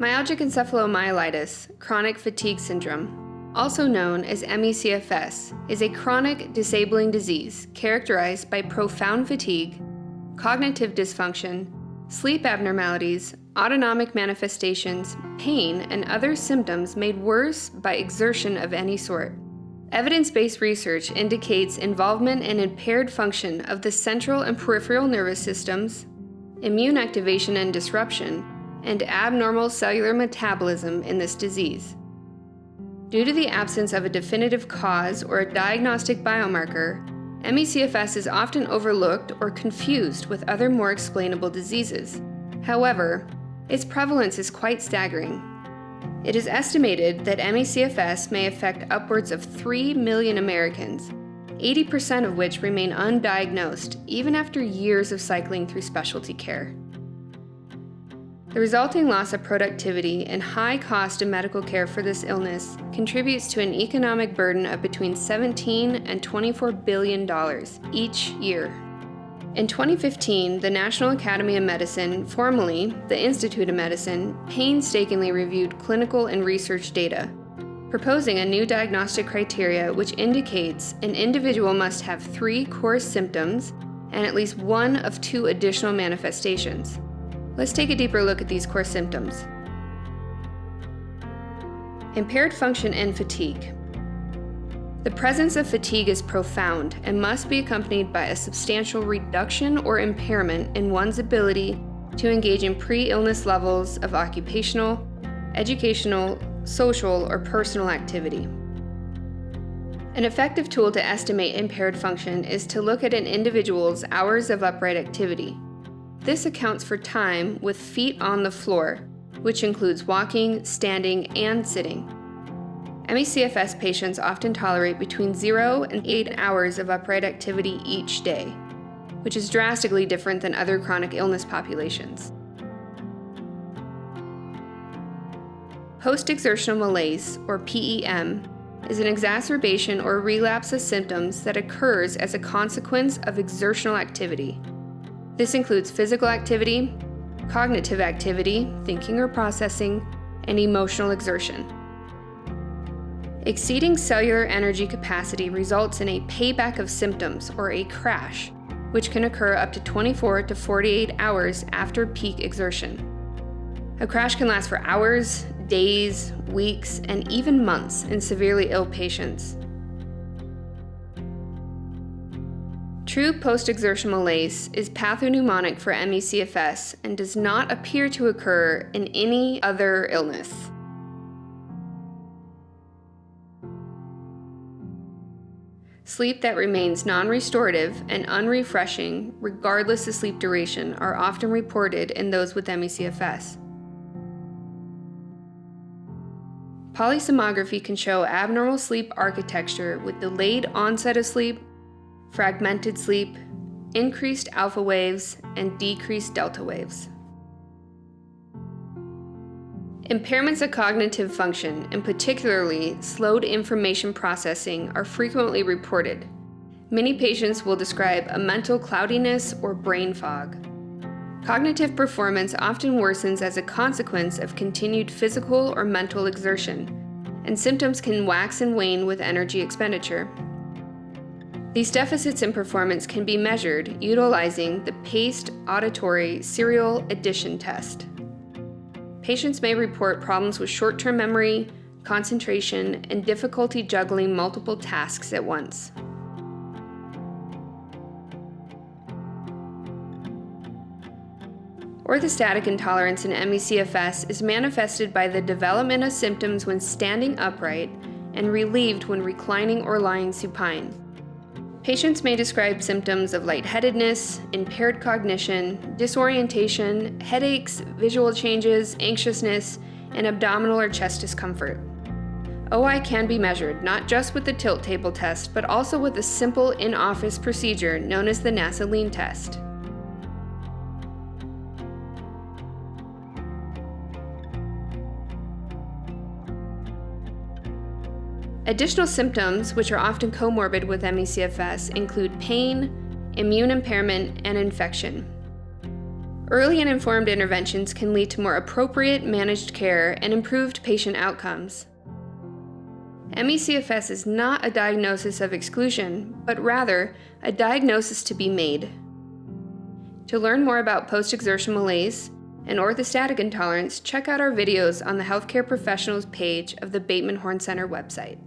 Myalgic encephalomyelitis, chronic fatigue syndrome, also known as ME/CFS, is a chronic disabling disease characterized by profound fatigue, cognitive dysfunction, sleep abnormalities, autonomic manifestations, pain, and other symptoms made worse by exertion of any sort. Evidence-based research indicates involvement and impaired function of the central and peripheral nervous systems, immune activation and disruption, and abnormal cellular metabolism in this disease. Due to the absence of a definitive cause or a diagnostic biomarker, ME/CFS is often overlooked or confused with other more explainable diseases. However, its prevalence is quite staggering. It is estimated that ME/CFS may affect upwards of 3 million Americans, 80% of which remain undiagnosed even after years of cycling through specialty care. The resulting loss of productivity and high cost of medical care for this illness contributes to an economic burden of between $17 and $24 billion each year. In 2015, the National Academy of Medicine, formerly the Institute of Medicine, painstakingly reviewed clinical and research data, proposing a new diagnostic criteria which indicates an individual must have 3 core symptoms and at least one of 2 additional manifestations. Let's take a deeper look at these core symptoms. Impaired function and fatigue. The presence of fatigue is profound and must be accompanied by a substantial reduction or impairment in one's ability to engage in pre-illness levels of occupational, educational, social, or personal activity. An effective tool to estimate impaired function is to look at an individual's hours of upright activity. This accounts for time with feet on the floor, which includes walking, standing, and sitting. ME/CFS patients often tolerate between 0 and 8 hours of upright activity each day, which is drastically different than other chronic illness populations. Post-exertional malaise, or PEM, is an exacerbation or relapse of symptoms that occurs as a consequence of exertional activity. This includes physical activity, cognitive activity, thinking or processing, and emotional exertion. Exceeding cellular energy capacity results in a payback of symptoms, or a crash, which can occur up to 24 to 48 hours after peak exertion. A crash can last for hours, days, weeks, and even months in severely ill patients. True post-exertional malaise is pathognomonic for ME/CFS and does not appear to occur in any other illness. Sleep that remains non-restorative and unrefreshing, regardless of sleep duration, are often reported in those with ME/CFS. Polysomnography can show abnormal sleep architecture with delayed onset of sleep, fragmented sleep, increased alpha waves, and decreased delta waves. Impairments of cognitive function, and particularly slowed information processing, are frequently reported. Many patients will describe a mental cloudiness or brain fog. Cognitive performance often worsens as a consequence of continued physical or mental exertion, and symptoms can wax and wane with energy expenditure. These deficits in performance can be measured utilizing the PACE Auditory Serial Addition Test. Patients may report problems with short-term memory, concentration, and difficulty juggling multiple tasks at once. Orthostatic intolerance in ME/CFS is manifested by the development of symptoms when standing upright and relieved when reclining or lying supine. Patients may describe symptoms of lightheadedness, impaired cognition, disorientation, headaches, visual changes, anxiousness, and abdominal or chest discomfort. OI can be measured not just with the tilt table test, but also with a simple in-office procedure known as the NASA Lean test. Additional symptoms, which are often comorbid with ME/CFS, include pain, immune impairment, and infection. Early and informed interventions can lead to more appropriate managed care and improved patient outcomes. ME/CFS is not a diagnosis of exclusion, but rather a diagnosis to be made. To learn more about post-exertion malaise and orthostatic intolerance, check out our videos on the Healthcare Professionals page of the Bateman Horne Center website.